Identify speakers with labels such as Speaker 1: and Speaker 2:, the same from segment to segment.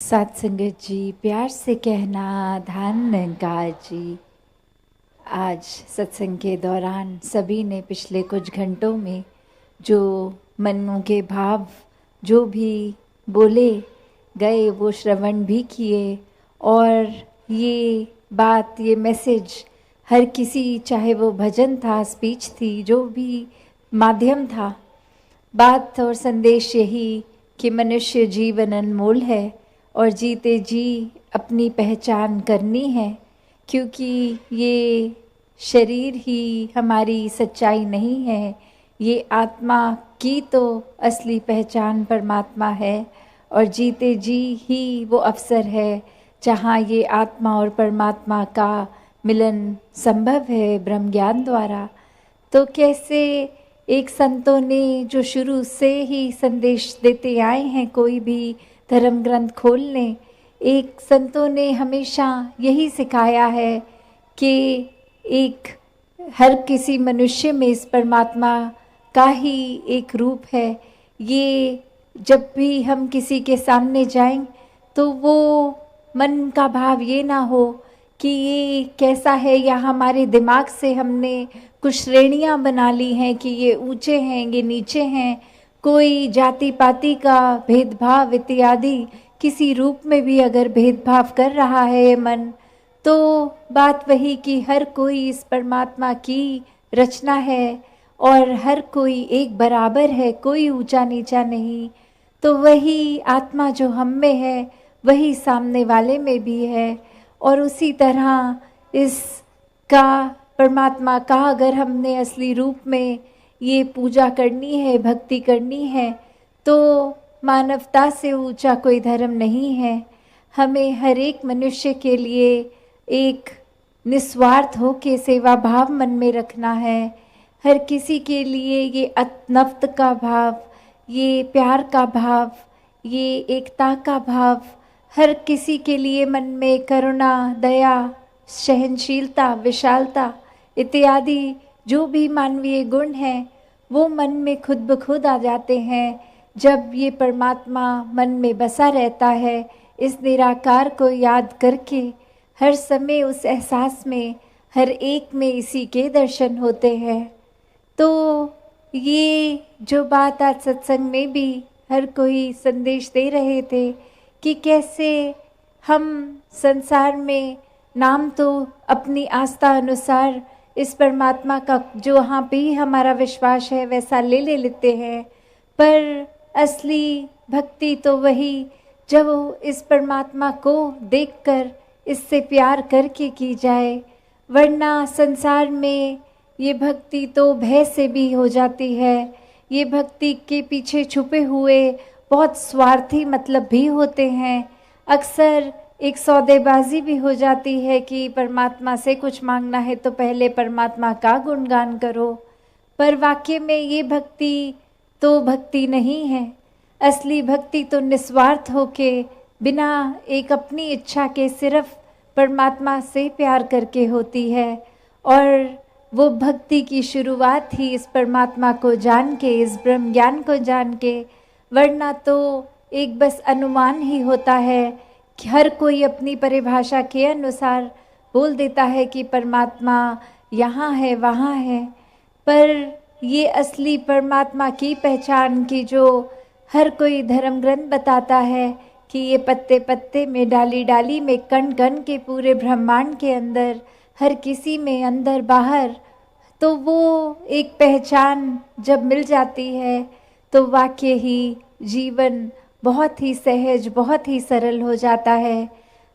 Speaker 1: साथ संगत जी, प्यार से कहना धान निरंकार जी। आज सत्संग के दौरान सभी ने पिछले कुछ घंटों में जो मनों के भाव जो भी बोले गए वो श्रवण भी किए, और ये बात, ये मैसेज हर किसी, चाहे वो भजन था, स्पीच थी, जो भी माध्यम था, बात और संदेश यही कि मनुष्य जीवन अनमोल है और जीते जी अपनी पहचान करनी है, क्योंकि ये शरीर ही हमारी सच्चाई नहीं है। ये आत्मा की तो असली पहचान परमात्मा है, और जीते जी ही वो अवसर है जहाँ ये आत्मा और परमात्मा का मिलन संभव है ब्रह्म ज्ञान द्वारा। तो कैसे एक संतों ने जो शुरू से ही संदेश देते आए हैं, कोई भी धर्म ग्रंथ खोल लें, एक संतों ने हमेशा यही सिखाया है कि एक हर किसी मनुष्य में इस परमात्मा का ही एक रूप है। ये जब भी हम किसी के सामने जाएं तो वो मन का भाव ये ना हो कि ये कैसा है, या हमारे दिमाग से हमने कुछ श्रेणियां बना ली हैं कि ये ऊंचे हैं, ये नीचे हैं, कोई जाति पाति का भेदभाव इत्यादि किसी रूप में भी अगर भेदभाव कर रहा है ये मन, तो बात वही कि हर कोई इस परमात्मा की रचना है और हर कोई एक बराबर है, कोई ऊंचा नीचा नहीं। तो वही आत्मा जो हम में है वही सामने वाले में भी है, और उसी तरह इसका परमात्मा का अगर हमने असली रूप में ये पूजा करनी है, भक्ति करनी है, तो मानवता से ऊंचा कोई धर्म नहीं है। हमें हर एक मनुष्य के लिए एक निस्वार्थ हो के सेवा भाव मन में रखना है। हर किसी के लिए ये अतनफ्त का भाव, ये प्यार का भाव, ये एकता का भाव, हर किसी के लिए मन में करुणा, दया, सहनशीलता, विशालता इत्यादि जो भी मानवीय गुण हैं वो मन में खुद ब खुद आ जाते हैं जब ये परमात्मा मन में बसा रहता है। इस निराकार को याद करके हर समय उस एहसास में हर एक में इसी के दर्शन होते हैं। तो ये जो बात आज सत्संग में भी हर कोई संदेश दे रहे थे कि कैसे हम संसार में नाम तो अपनी आस्था अनुसार इस परमात्मा का जो वहाँ पे हमारा विश्वास है वैसा ले लेते हैं, पर असली भक्ति तो वही जब इस परमात्मा को देखकर इससे प्यार करके की जाए। वरना संसार में ये भक्ति तो भय से भी हो जाती है। ये भक्ति के पीछे छुपे हुए बहुत स्वार्थी मतलब भी होते हैं। अक्सर एक सौदेबाजी भी हो जाती है कि परमात्मा से कुछ मांगना है तो पहले परमात्मा का गुणगान करो, पर वाकई में ये भक्ति तो भक्ति नहीं है। असली भक्ति तो निस्वार्थ होके बिना एक अपनी इच्छा के सिर्फ परमात्मा से प्यार करके होती है, और वो भक्ति की शुरुआत ही इस परमात्मा को जान के, इस ब्रह्म ज्ञान को जान के। वरना तो एक बस अनुमान ही होता है कि हर कोई अपनी परिभाषा के अनुसार बोल देता है कि परमात्मा यहाँ है, वहाँ है, पर ये असली परमात्मा की पहचान की जो हर कोई धर्म ग्रंथ बताता है कि ये पत्ते पत्ते में, डाली डाली में, कण कण के पूरे ब्रह्मांड के अंदर, हर किसी में, अंदर बाहर, तो वो एक पहचान जब मिल जाती है तो वाकई ही जीवन बहुत ही सहज, बहुत ही सरल हो जाता है।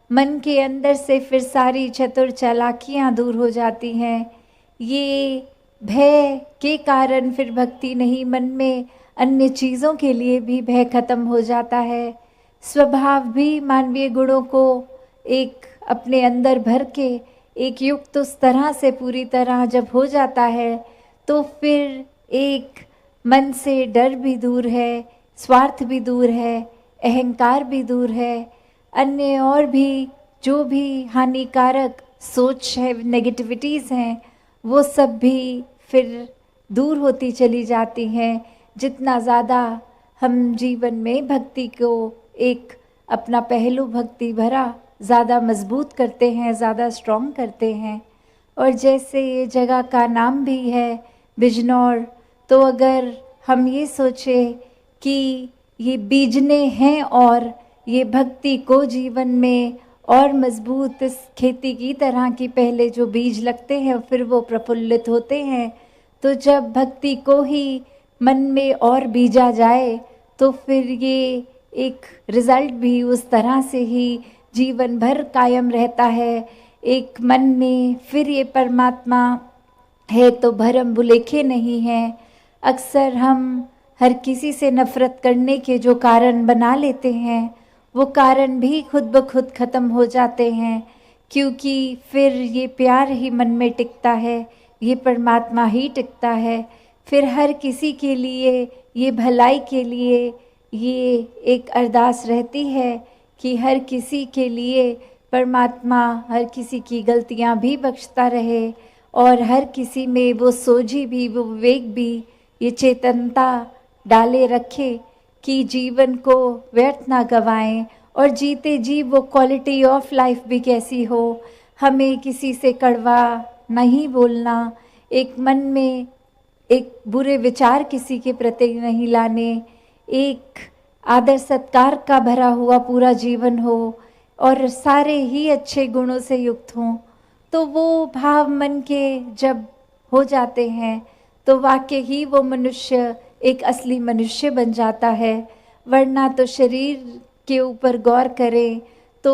Speaker 1: मन के अंदर से फिर सारी चतुर चालाकियाँ दूर हो जाती हैं। ये भय के कारण फिर भक्ति नहीं, मन में अन्य चीज़ों के लिए भी भय खत्म हो जाता है। स्वभाव भी मानवीय गुणों को एक अपने अंदर भर के एक युक्त उस तरह से पूरी तरह जब हो जाता है तो फिर एक मन से डर भी दूर है, स्वार्थ भी दूर है, अहंकार भी दूर है, अन्य और भी जो भी हानिकारक सोच है, नेगेटिविटीज़ हैं, वो सब भी फिर दूर होती चली जाती हैं। जितना ज़्यादा हम जीवन में भक्ति को एक अपना पहलू भक्ति भरा ज़्यादा मजबूत करते हैं, ज़्यादा स्ट्रॉन्ग करते हैं। और जैसे ये जगह का नाम भी है बिजनौर, तो अगर हम ये सोचें कि ये बीजने हैं और ये भक्ति को जीवन में और मजबूत, इस खेती की तरह की पहले जो बीज लगते हैं फिर वो प्रफुल्लित होते हैं, तो जब भक्ति को ही मन में और बीजा जाए तो फिर ये एक रिजल्ट भी उस तरह से ही जीवन भर कायम रहता है। एक मन में फिर ये परमात्मा है तो भरम भुलेखे नहीं है। अक्सर हम हर किसी से नफरत करने के जो कारण बना लेते हैं वो कारण भी खुद ब खुद ख़त्म हो जाते हैं, क्योंकि फिर ये प्यार ही मन में टिकता है, ये परमात्मा ही टिकता है। फिर हर किसी के लिए, ये भलाई के लिए ये एक अरदास रहती है कि हर किसी के लिए परमात्मा हर किसी की गलतियां भी बख्शता रहे और हर किसी में वो सोझी भी, वो विवेक भी, ये चेतनता डाले रखे कि जीवन को व्यर्थ ना गवाएं और जीते जी वो क्वालिटी ऑफ लाइफ भी कैसी हो। हमें किसी से कड़वा नहीं बोलना, एक मन में एक बुरे विचार किसी के प्रति नहीं लाने, एक आदर सत्कार का भरा हुआ पूरा जीवन हो और सारे ही अच्छे गुणों से युक्त हों। तो वो भाव मन के जब हो जाते हैं तो वाकई ही वो मनुष्य एक असली मनुष्य बन जाता है। वरना तो शरीर के ऊपर गौर करें तो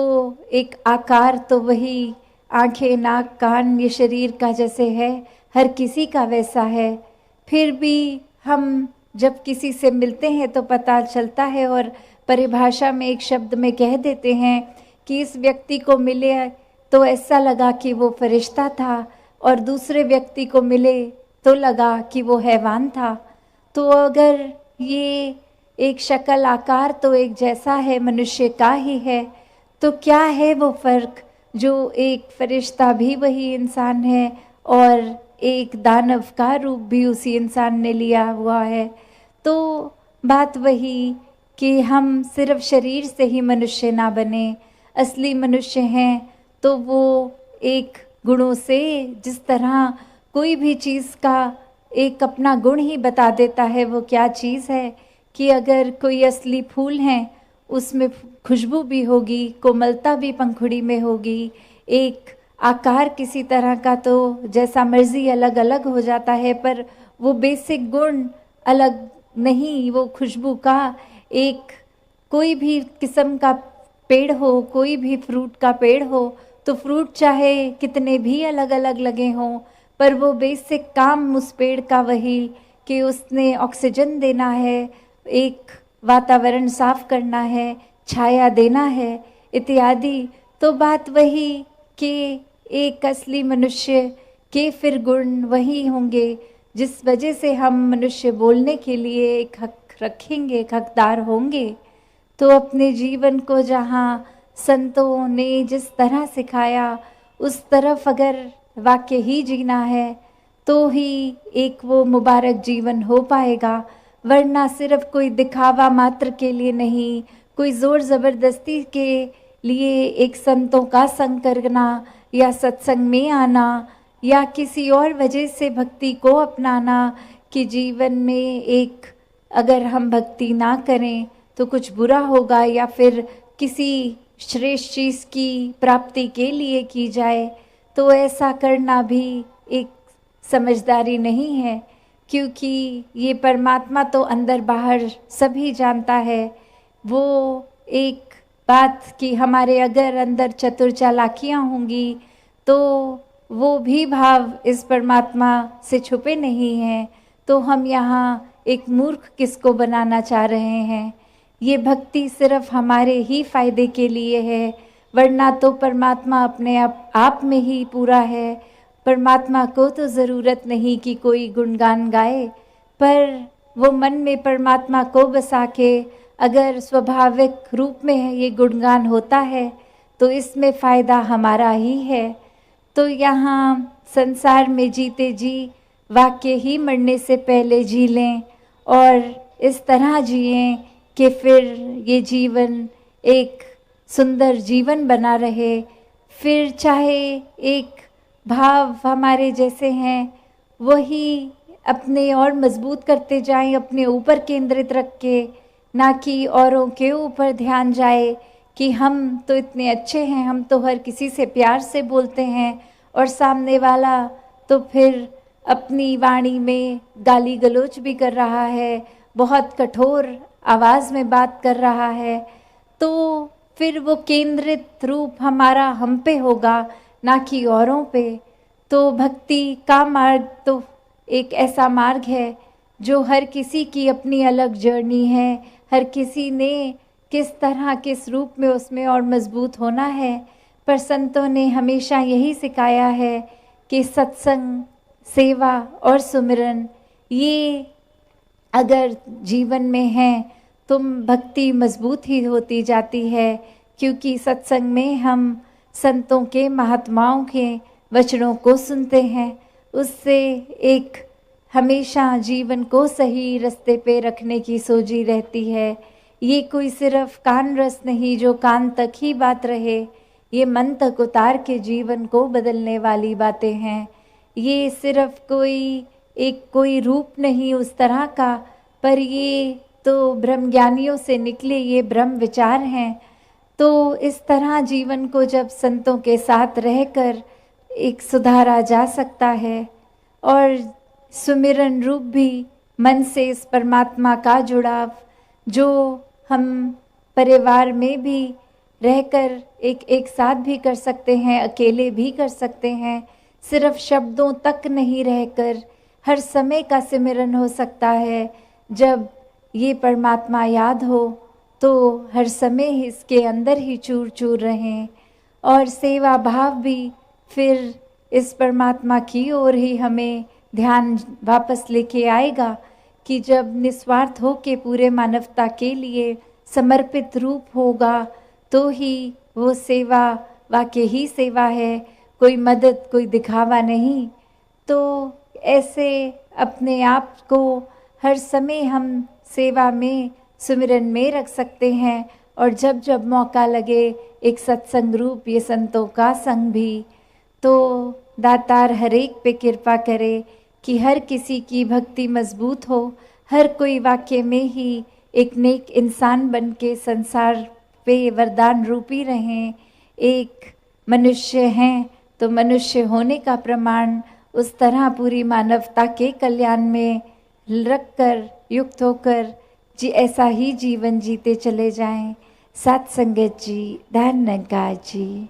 Speaker 1: एक आकार तो वही आंखें, नाक, कान, ये शरीर का जैसे है, हर किसी का वैसा है। फिर भी हम जब किसी से मिलते हैं तो पता चलता है और परिभाषा में एक शब्द में कह देते हैं कि इस व्यक्ति को मिले तो ऐसा लगा कि वो फरिश्ता था और दूसरे व्यक्ति को मिले तो लगा कि वो हैवान था। तो अगर ये एक शक्ल आकार तो एक जैसा है, मनुष्य का ही है, तो क्या है वो फ़र्क जो एक फरिश्ता भी वही इंसान है और एक दानव का रूप भी उसी इंसान ने लिया हुआ है। तो बात वही कि हम सिर्फ शरीर से ही मनुष्य ना बने, असली मनुष्य हैं तो वो एक गुणों से, जिस तरह कोई भी चीज़ का एक अपना गुण ही बता देता है वो क्या चीज़ है, कि अगर कोई असली फूल है उसमें खुशबू भी होगी, कोमलता भी पंखुड़ी में होगी, एक आकार किसी तरह का तो जैसा मर्जी अलग अलग हो जाता है, पर वो बेसिक गुण अलग नहीं। वो खुशबू का एक कोई भी किस्म का पेड़ हो, कोई भी फ्रूट का पेड़ हो, तो फ्रूट चाहे कितने भी अलग अलग लगे हों, पर वो बेसिक काम उस पेड़ का वही कि उसने ऑक्सीजन देना है, एक वातावरण साफ करना है, छाया देना है इत्यादि। तो बात वही कि एक असली मनुष्य के फिर गुण वही होंगे जिस वजह से हम मनुष्य बोलने के लिए एक हक रखेंगे, एक हकदार होंगे। तो अपने जीवन को जहाँ संतों ने जिस तरह सिखाया उस तरफ अगर वाक्य ही जीना है तो ही एक वो मुबारक जीवन हो पाएगा। वरना सिर्फ कोई दिखावा मात्र के लिए नहीं, कोई ज़ोर ज़बरदस्ती के लिए एक संतों का संग करना या सत्संग में आना या किसी और वजह से भक्ति को अपनाना कि जीवन में एक अगर हम भक्ति ना करें तो कुछ बुरा होगा या फिर किसी श्रेष्ठ चीज़ की प्राप्ति के लिए की जाए, तो ऐसा करना भी एक समझदारी नहीं है। क्योंकि ये परमात्मा तो अंदर बाहर सभी जानता है। वो एक बात कि हमारे अगर अंदर चतुर चालाकियाँ होंगी तो वो भी भाव इस परमात्मा से छुपे नहीं हैं। तो हम यहाँ एक मूर्ख किसको बनाना चाह रहे हैं? ये भक्ति सिर्फ हमारे ही फायदे के लिए है, वरना तो परमात्मा अपने आप में ही पूरा है। परमात्मा को तो ज़रूरत नहीं कि कोई गुणगान गाए, पर वो मन में परमात्मा को बसा के अगर स्वाभाविक रूप में ये गुणगान होता है तो इसमें फ़ायदा हमारा ही है। तो यहाँ संसार में जीते जी वाक्य ही मरने से पहले जी लें और इस तरह जिएं कि फिर ये जीवन एक सुंदर जीवन बना रहे। फिर चाहे एक भाव हमारे जैसे हैं वही अपने और मजबूत करते जाएं, अपने ऊपर केंद्रित रख के, ना कि औरों के ऊपर ध्यान जाए कि हम तो इतने अच्छे हैं, हम तो हर किसी से प्यार से बोलते हैं, और सामने वाला तो फिर अपनी वाणी में गाली गलौज भी कर रहा है, बहुत कठोर आवाज़ में बात कर रहा है। तो फिर वो केंद्रित रूप हमारा हम पे होगा, ना कि औरों पे। तो भक्ति का मार्ग तो एक ऐसा मार्ग है जो हर किसी की अपनी अलग जर्नी है, हर किसी ने किस तरह किस रूप में उसमें और मजबूत होना है। पर संतों ने हमेशा यही सिखाया है कि सत्संग, सेवा और सुमिरन ये अगर जीवन में है तो भक्ति मजबूत ही होती जाती है, क्योंकि सत्संग में हम संतों के, महात्माओं के वचनों को सुनते हैं। उससे एक हमेशा जीवन को सही रास्ते पे रखने की सोची रहती है। ये कोई सिर्फ कान रस नहीं जो कान तक ही बात रहे, ये मन तक उतार के जीवन को बदलने वाली बातें हैं। ये सिर्फ कोई रूप नहीं उस तरह का, पर ये तो ब्रह्म ज्ञानियों से निकले ये ब्रह्म विचार हैं। तो इस तरह जीवन को जब संतों के साथ रहकर एक सुधारा जा सकता है, और सुमिरन रूप भी मन से इस परमात्मा का जुड़ाव जो हम परिवार में भी रहकर एक साथ भी कर सकते हैं, अकेले भी कर सकते हैं, सिर्फ शब्दों तक नहीं रहकर हर समय का सिमरन हो सकता है। जब ये परमात्मा याद हो तो हर समय इसके अंदर ही चूर चूर रहें, और सेवा भाव भी फिर इस परमात्मा की ओर ही हमें ध्यान वापस लेके आएगा कि जब निस्वार्थ हो के पूरे मानवता के लिए समर्पित रूप होगा तो ही वो सेवा वाकई ही सेवा है, कोई मदद, कोई दिखावा नहीं। तो ऐसे अपने आप को हर समय हम सेवा में, सुमिरन में रख सकते हैं, और जब जब मौका लगे एक सत्संग रूप ये संतों का संग भी। तो दातार हर एक पे कृपा करे कि हर किसी की भक्ति मजबूत हो, हर कोई वाक्य में ही एक नेक इंसान बन के संसार पे वरदान रूपी रहें। एक मनुष्य हैं तो मनुष्य होने का प्रमाण उस तरह पूरी मानवता के कल्याण में रख कर, युक्त होकर जी ऐसा ही जीवन जीते चले जाएं। सत्संगत जी, धन्यवाद जी।